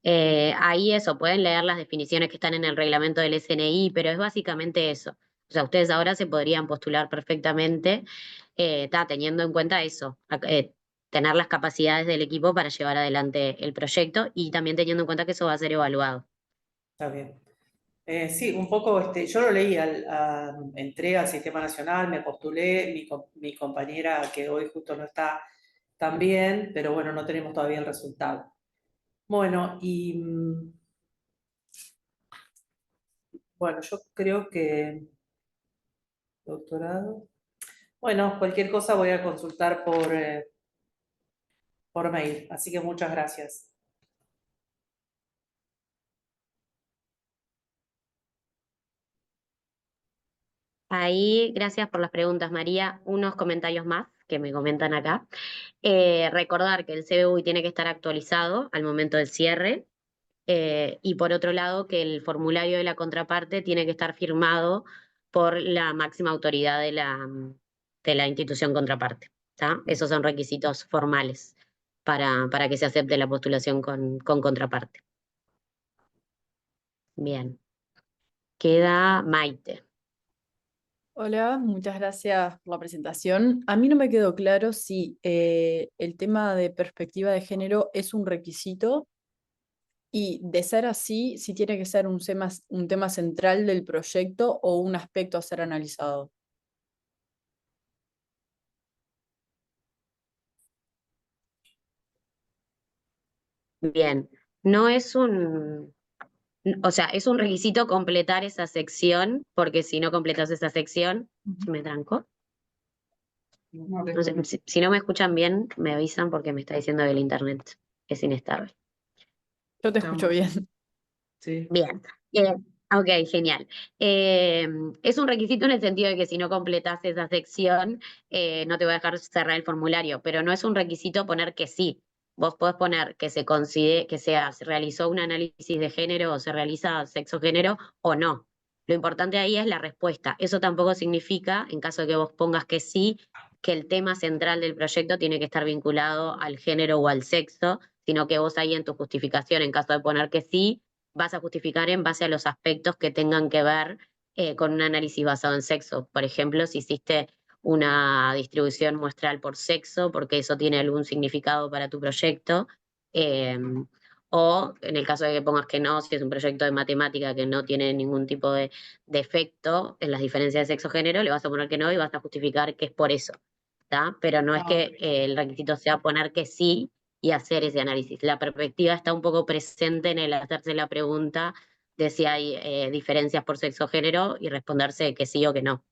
S1: Ahí eso, pueden leer las definiciones que están en el reglamento del SNI, pero es básicamente eso. O sea, ustedes ahora se podrían postular perfectamente, teniendo en cuenta eso, tener las capacidades del equipo para llevar adelante el proyecto y también teniendo en cuenta que eso va a ser evaluado.
S7: está bien. Sí, un poco, yo lo leí, entré al Sistema Nacional, me postulé, mi compañera que hoy justo no está también, pero bueno, no tenemos todavía el resultado. Bueno, y bueno, yo creo que doctorado. Bueno, cualquier cosa voy a consultar por mail, así que muchas gracias.
S1: Ahí, gracias por las preguntas, María. Unos comentarios más que me comentan acá. Recordar que el CBUI tiene que estar actualizado al momento del cierre. Y por otro lado, que el formulario de la contraparte tiene que estar firmado por la máxima autoridad de la institución contraparte. ¿Tá? Esos son requisitos formales. para que se acepte la postulación con contraparte. Bien. Queda Maite.
S8: Hola, muchas gracias por la presentación. A mí no me quedó claro si el tema de perspectiva de género es un requisito y, de ser así, si tiene que ser un tema central del proyecto o un aspecto a ser analizado.
S1: Bien. No es o sea, es un requisito completar esa sección, porque si no completas esa sección, ¿me tranco? No sé, si no me escuchan bien, me avisan porque me está diciendo que el internet es inestable.
S8: Yo te escucho bien.
S3: Sí.
S1: Bien. Eh, ok, genial. Es un requisito en el sentido de que si no completas esa sección, no te va a dejar cerrar el formulario, pero no es un requisito poner que sí. Vos podés poner que se considere que se realizó un análisis de género o se realiza sexo-género o no. Lo importante ahí es la respuesta. Eso tampoco significa, en caso de que vos pongas que sí, que el tema central del proyecto tiene que estar vinculado al género o al sexo, sino que vos ahí en tu justificación, en caso de poner que sí, vas a justificar en base a los aspectos que tengan que ver con un análisis basado en sexo. Por ejemplo, si hiciste una distribución muestral por sexo, porque eso tiene algún significado para tu proyecto, eh, o en el caso de que pongas que no, si es un proyecto de matemática que no tiene ningún tipo de efecto en las diferencias de sexo-género, le vas a poner que no y vas a justificar que es por eso. ¿Tá? Pero no es que el requisito sea poner que sí y hacer ese análisis. La perspectiva está un poco presente en el hacerse la pregunta de si hay diferencias por sexo o género y responderse que sí o que no.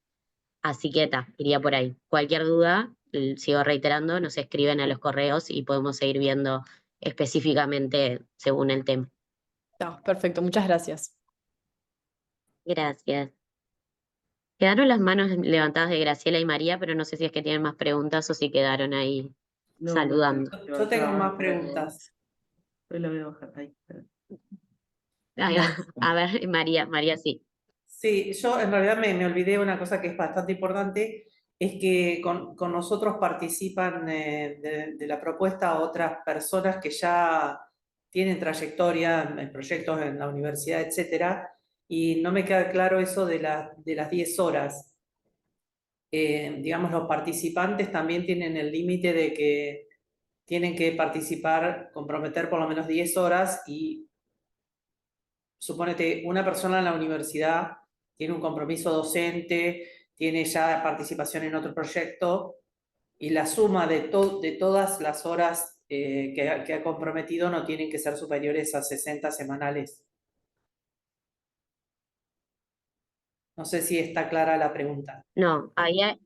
S1: Así que iría por ahí. Cualquier duda, sigo reiterando, nos escriben a los correos y podemos seguir viendo específicamente según el tema.
S8: No, perfecto, muchas gracias.
S1: Gracias. Quedaron las manos levantadas de Graciela y María, pero no sé si es que tienen más preguntas o si quedaron ahí saludando.
S7: Yo tengo más preguntas.
S3: Hoy la voy a bajar. Ahí, espera.
S1: A ver, María sí.
S7: Sí, yo en realidad me olvidé una cosa que es bastante importante, es que con nosotros participan de la propuesta otras personas que ya tienen trayectoria en proyectos en la universidad, etcétera, y no me queda claro eso de las 10 horas. Digamos, los participantes también tienen el límite de que tienen que participar, comprometer por lo menos 10 horas y suponete, una persona en la universidad tiene un compromiso docente, tiene ya participación en otro proyecto, y la suma de todas las horas que ha comprometido no tienen que ser superiores a 60 semanales. No sé si está clara la pregunta.
S1: No, ahí hay,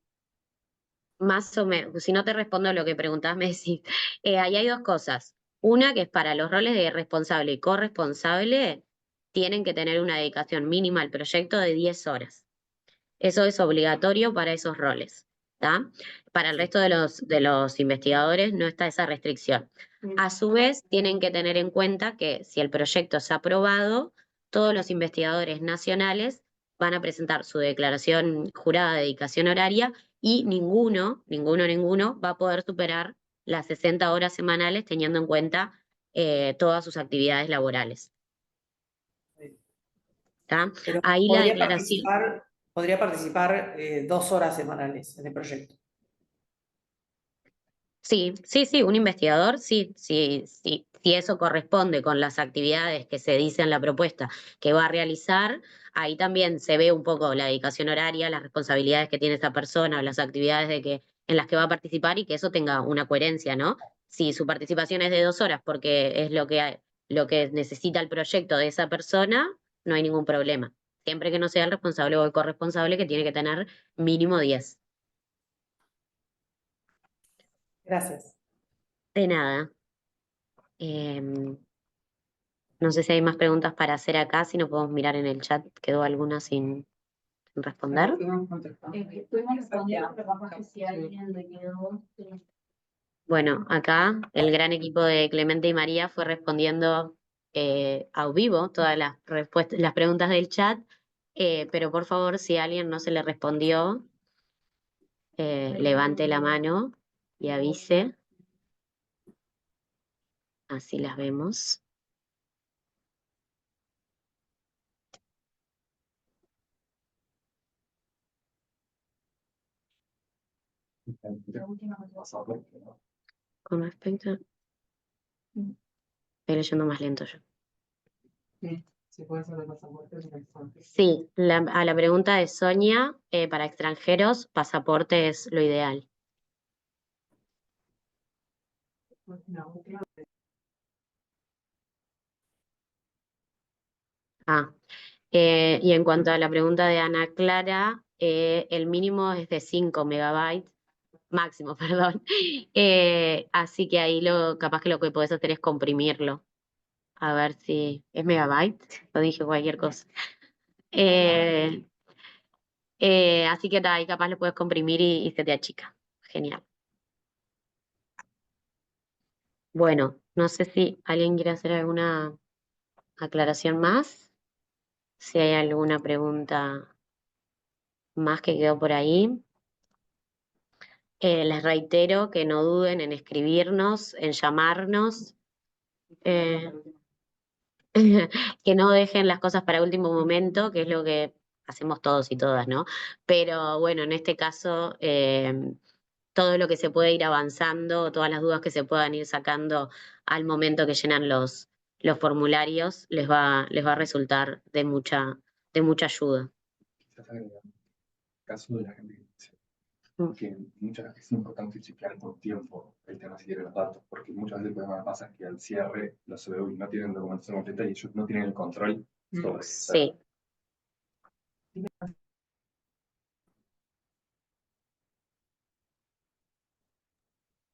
S1: más o menos, si no te respondo lo que preguntás, me decís. Ahí hay dos cosas. Una que es para los roles de responsable y corresponsable, tienen que tener una dedicación mínima al proyecto de 10 horas. Eso es obligatorio para esos roles. ¿Tá? Para el resto de los investigadores no está esa restricción. A su vez, tienen que tener en cuenta que si el proyecto es aprobado, todos los investigadores nacionales van a presentar su declaración jurada de dedicación horaria y ninguno va a poder superar las 60 horas semanales teniendo en cuenta todas sus actividades laborales. ¿Tá?
S7: Pero
S1: Ahí la declaración...
S7: podría participar 2 horas semanales en el proyecto.
S1: Sí, un investigador, sí, si eso corresponde con las actividades que se dice en la propuesta que va a realizar, ahí también se ve un poco la dedicación horaria, las responsabilidades que tiene esa persona, las actividades en las que va a participar y que eso tenga una coherencia, ¿no? Si su participación es de 2 horas porque es lo que necesita el proyecto de esa persona, no hay ningún problema. Siempre que no sea el responsable o el corresponsable que tiene que tener mínimo 10.
S7: Gracias.
S1: De nada. No sé si hay más preguntas para hacer acá, si no podemos mirar en el chat, quedó alguna sin responder. Bueno, acá el gran equipo de Clemente y María fue respondiendo a vivo todas las respuestas, las preguntas del chat, pero por favor, si a alguien no se le respondió, levante la mano y avise. Así las vemos. Con respecto... Estoy leyendo más lento yo. Sí, a la pregunta de Sonia, para extranjeros, pasaporte es lo ideal. Y en cuanto a la pregunta de Ana Clara, el mínimo es de 5 megabytes, máximo, perdón. Así que ahí capaz que lo que podés hacer es comprimirlo. A ver si es megabyte, o dije cualquier cosa. Así que ahí capaz lo puedes comprimir y se te achica. Genial. Bueno, no sé si alguien quiere hacer alguna aclaración más. Si hay alguna pregunta más que quedó por ahí. Les reitero que no duden en escribirnos, en llamarnos, que no dejen las cosas para último momento, que es lo que hacemos todos y todas, ¿no? Pero bueno, en este caso, todo lo que se puede ir avanzando, todas las dudas que se puedan ir sacando al momento que llenan los formularios, les va a resultar de mucha ayuda.
S5: Quizás agregar el caso de la gente que dice que muchas veces es importante chequear con tiempo el tema si quiere los datos, porque muchas veces lo que pasa es que al cierre los CBU no tienen documentación completa y ellos no tienen el control sobre
S1: Sí.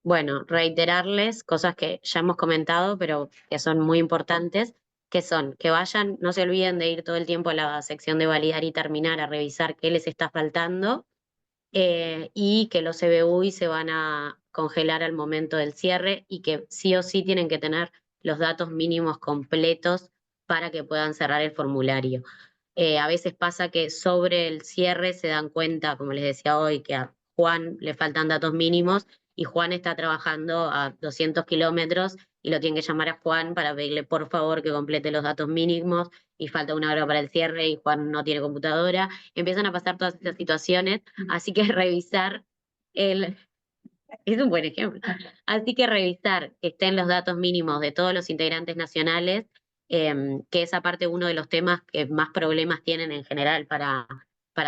S1: Bueno, reiterarles cosas que ya hemos comentado, pero que son muy importantes, que son que vayan, no se olviden de ir todo el tiempo a la sección de validar y terminar a revisar qué les está faltando, y que los CBUI se van a congelar al momento del cierre y que sí o sí tienen que tener los datos mínimos completos para que puedan cerrar el formulario. A veces pasa que sobre el cierre se dan cuenta, como les decía hoy, que a Juan le faltan datos mínimos y Juan está trabajando a 200 kilómetros y lo tienen que llamar a Juan para pedirle por favor que complete los datos mínimos y falta 1 hora para el cierre y Juan no tiene computadora. Empiezan a pasar todas estas situaciones, así que revisar es un buen ejemplo. Así que revisar que estén los datos mínimos de todos los integrantes nacionales, que es aparte uno de los temas que más problemas tienen en general para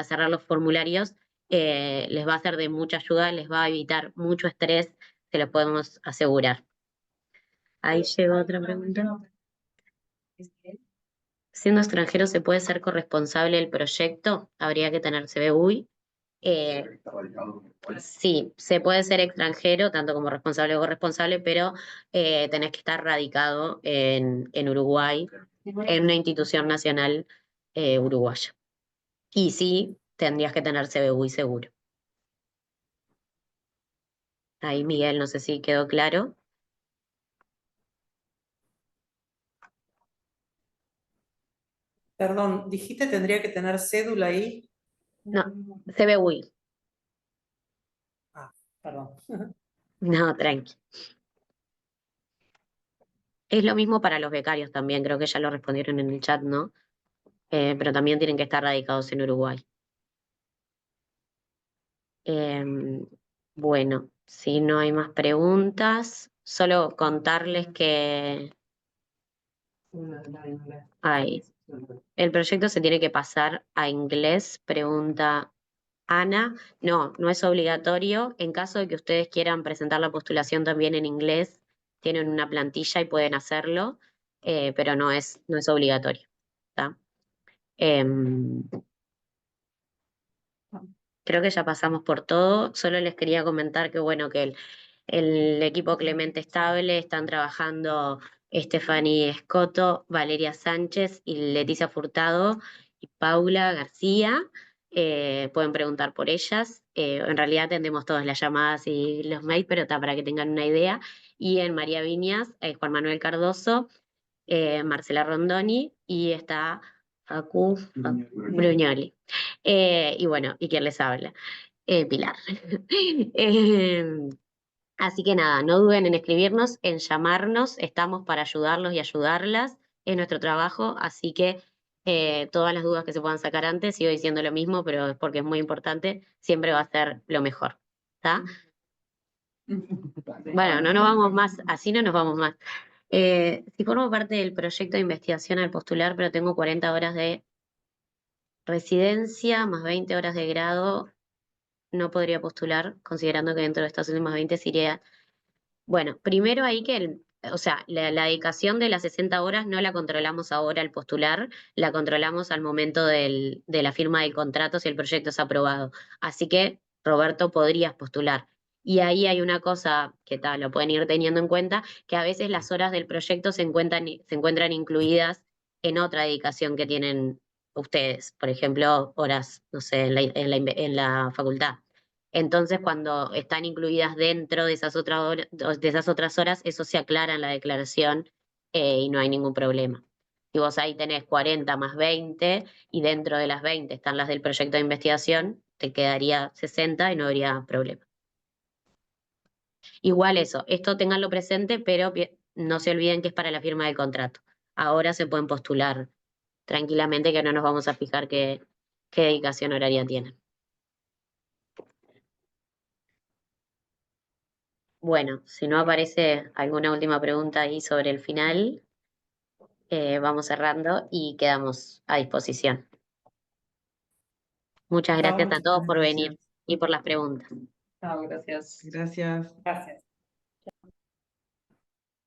S1: cerrar los formularios, les va a ser de mucha ayuda, les va a evitar mucho estrés, se lo podemos asegurar. Ahí llegó otra pregunta. Siendo extranjero, ¿se puede ser corresponsable del proyecto? Habría que tener CBUI. Sí, se puede ser extranjero, tanto como responsable o corresponsable, pero tenés que estar radicado en Uruguay, en una institución nacional uruguaya. Y sí, tendrías que tener CBUI seguro. Ahí, Miguel, no sé si quedó claro.
S7: Perdón, dijiste tendría que tener cédula ahí.
S1: No, CBUI.
S7: Ah, perdón.
S1: No, tranqui. Es lo mismo para los becarios también, creo que ya lo respondieron en el chat, ¿no? Pero también tienen que estar radicados en Uruguay. Bueno, si no hay más preguntas, solo contarles que el proyecto se tiene que pasar a inglés, pregunta Ana. No, no es obligatorio. En caso de que ustedes quieran presentar la postulación también en inglés, tienen una plantilla y pueden hacerlo, pero no es obligatorio. ¿Tá? Creo que ya pasamos por todo. Solo les quería comentar que, bueno, que el equipo Clemente Estable están trabajando Stephanie Escoto, Valeria Sánchez y Leticia Furtado y Paula García. Pueden preguntar por ellas. En realidad atendemos todas las llamadas y los mails, pero está para que tengan una idea. Y en María Viñas, Juan Manuel Cardoso, Marcela Rondoni y está Facu Bruñoli. Y bueno, y quien les habla, Pilar. Así que nada, no duden en escribirnos, en llamarnos, estamos para ayudarlos y ayudarlas, es nuestro trabajo, así que todas las dudas que se puedan sacar antes, sigo diciendo lo mismo, pero es porque es muy importante, siempre va a ser lo mejor, ¿está? Bueno, no nos vamos más, así no nos vamos más. Si formo parte del proyecto de investigación al postular, pero tengo 40 horas de residencia más 20 horas de grado, no podría postular, considerando que dentro de estas últimas 20 sería... Bueno, primero hay que, o sea, la dedicación de las 60 horas no la controlamos ahora al postular, la controlamos al momento de la firma del contrato si el proyecto es aprobado. Así que, Roberto, podrías postular. Y ahí hay una cosa que tal, lo pueden ir teniendo en cuenta, que a veces las horas del proyecto se encuentran incluidas en otra dedicación que tienen ustedes, por ejemplo, horas, no sé, en la facultad. Entonces, cuando están incluidas dentro de esas otras horas, eso se aclara en la declaración y no hay ningún problema. Si vos ahí tenés 40 más 20 y dentro de las 20 están las del proyecto de investigación, te quedaría 60 y no habría problema. Igual eso, esto ténganlo presente, pero no se olviden que es para la firma del contrato. Ahora se pueden postular tranquilamente, que no nos vamos a fijar qué dedicación horaria tienen. Bueno, si no aparece alguna última pregunta ahí sobre el final, vamos cerrando y quedamos a disposición. Muchas gracias a todos por venir y por las preguntas.
S7: Chao, gracias.
S3: Gracias.
S7: Gracias.